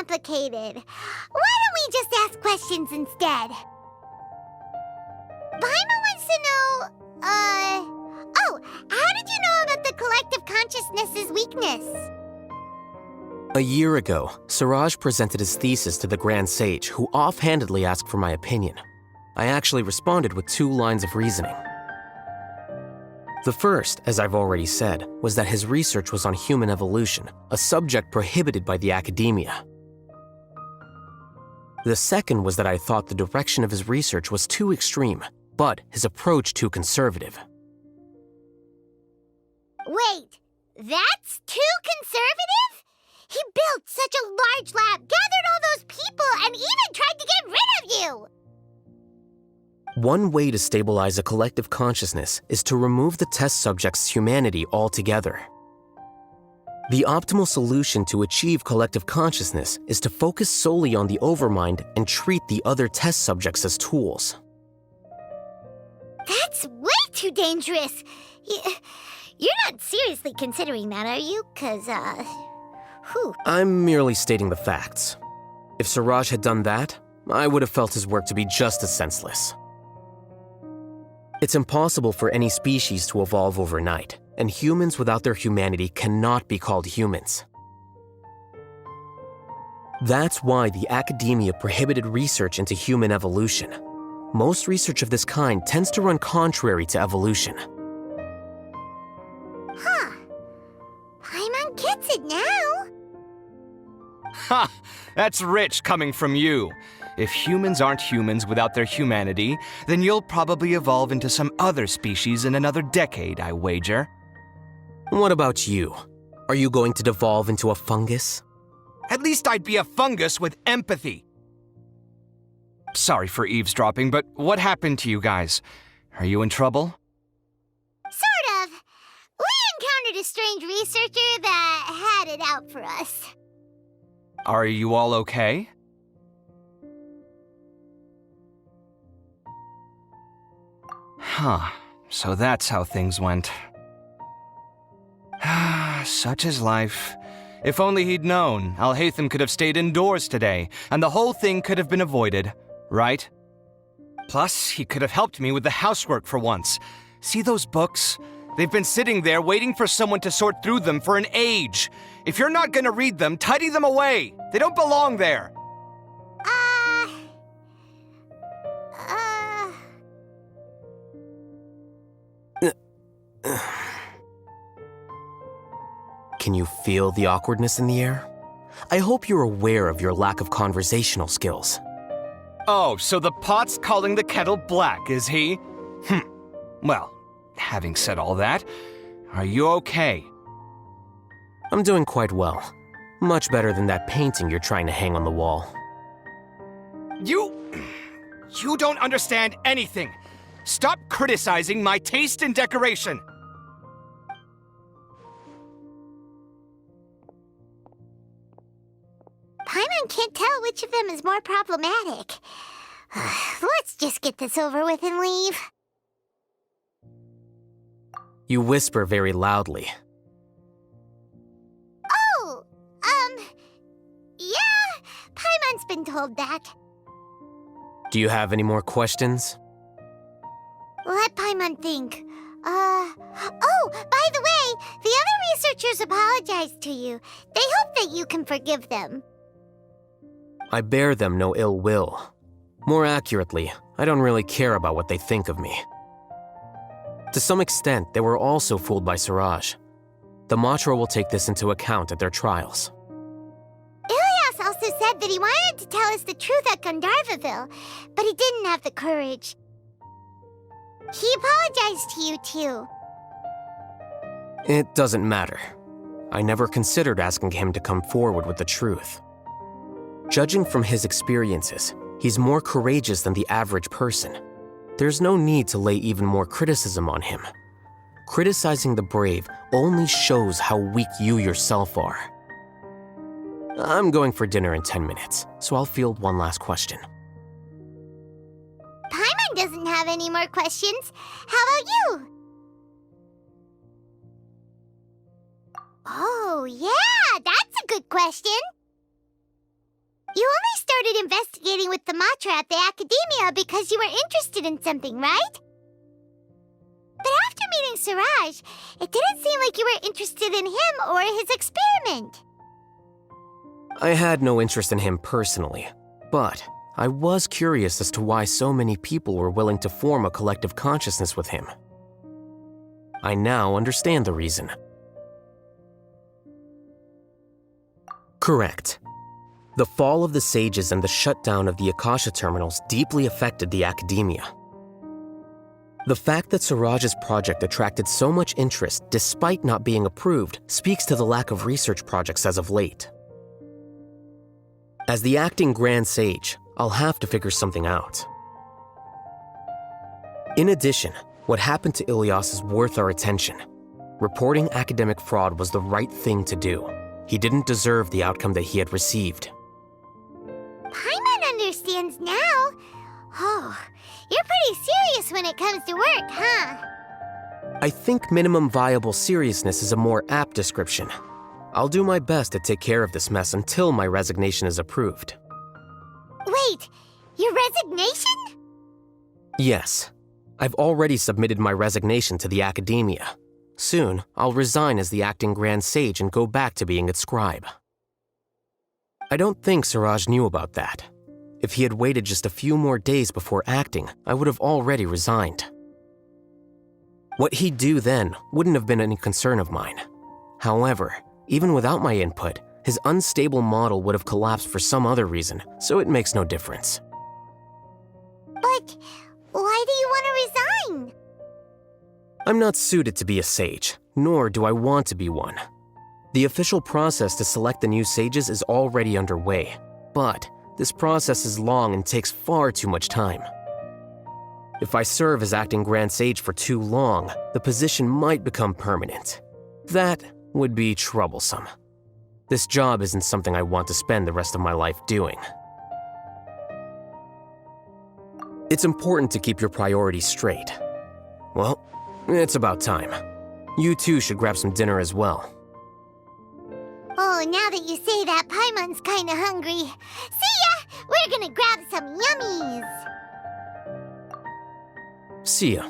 complicated. Why don't we just ask questions instead? Paimon wants to know, how did you know about the collective consciousness's weakness? A year ago, Suraj presented his thesis to the Grand Sage, who offhandedly asked for my opinion. I actually responded with 2 lines of reasoning. The first, as I've already said, was that his research was on human evolution, a subject prohibited by the academia. The second was that I thought the direction of his research was too extreme, but his approach too conservative. Wait, that's too conservative? He built such a large lab, gathered all those people, and even tried to get rid of you! One way to stabilize a collective consciousness is to remove the test subject's humanity altogether. The optimal solution to achieve collective consciousness is to focus solely on the overmind and treat the other test subjects as tools. That's way too dangerous! You're not seriously considering that, are you? 'Cause, I'm merely stating the facts. If Suraj had done that, I would have felt his work to be just as senseless. It's impossible for any species to evolve overnight, and humans without their humanity cannot be called humans. That's why the academia prohibited research into human evolution. Most research of this kind tends to run contrary to evolution. Huh. Paimon gets it now. Ha! That's rich coming from you. If humans aren't humans without their humanity, then you'll probably evolve into some other species in another decade, I wager. What about you? Are you going to devolve into a fungus? At least I'd be a fungus with empathy. Sorry for eavesdropping, but what happened to you guys? Are you in trouble? Sort of. We encountered a strange researcher that had it out for us. Are you all okay? Huh, so that's how things went. Such is life. If only he'd known, Alhaitham could have stayed indoors today, and the whole thing could have been avoided, right? Plus, he could have helped me with the housework for once. See those books? They've been sitting there waiting for someone to sort through them for an age. If you're not gonna read them, tidy them away. They don't belong there. Can you feel the awkwardness in the air? I hope you're aware of your lack of conversational skills. Oh, so the pot's calling the kettle black, is he? Well, having said all that, are you okay? I'm doing quite well. Much better than that painting you're trying to hang on the wall. You don't understand anything. Stop criticizing my taste in decoration. Paimon can't tell which of them is more problematic. Let's just get this over with and leave. You whisper very loudly. Oh, yeah, Paimon's been told that. Do you have any more questions? Let Paimon think. Oh, by the way, the other researchers apologized to you. They hope that you can forgive them. I bear them no ill will. More accurately, I don't really care about what they think of me. To some extent, they were also fooled by Suraj. The Matra will take this into account at their trials. Ilias also said that he wanted to tell us the truth at Gandharvaville, but he didn't have the courage. He apologized to you, too. It doesn't matter. I never considered asking him to come forward with the truth. Judging from his experiences, he's more courageous than the average person. There's no need to lay even more criticism on him. Criticizing the brave only shows how weak you yourself are. I'm going for dinner in 10 minutes, so I'll field one last question. Paimon doesn't have any more questions. How about you? Oh, yeah, that's a good question. You only started investigating with the Matra at the Academia because you were interested in something, right? But after meeting Suraj, it didn't seem like you were interested in him or his experiment. I had no interest in him personally, but I was curious as to why so many people were willing to form a collective consciousness with him. I now understand the reason. Correct. The fall of the sages and the shutdown of the Akasha terminals deeply affected the Academia. The fact that Suraj's project attracted so much interest despite not being approved speaks to the lack of research projects as of late. As the acting Grand Sage, I'll have to figure something out. In addition, what happened to Ilyas is worth our attention. Reporting academic fraud was the right thing to do. He didn't deserve the outcome that he had received. Paimon understands now. Oh, you're pretty serious when it comes to work, huh? I think minimum viable seriousness is a more apt description. I'll do my best to take care of this mess until my resignation is approved. Wait, your resignation? Yes. I've already submitted my resignation to the Academia. Soon, I'll resign as the acting Grand Sage and go back to being its scribe. I don't think Suraj knew about that. If he had waited just a few more days before acting, I would have already resigned. What he'd do then wouldn't have been any concern of mine. However, even without my input, his unstable model would have collapsed for some other reason, so it makes no difference. But why do you want to resign? I'm not suited to be a sage, nor do I want to be one. The official process to select the new sages is already underway, but this process is long and takes far too much time. If I serve as acting Grand Sage for too long, the position might become permanent. That would be troublesome. This job isn't something I want to spend the rest of my life doing. It's important to keep your priorities straight. Well, it's about time. You too should grab some dinner as well. Oh, now that you say that, Paimon's kinda hungry. See ya! We're gonna grab some yummies! See ya.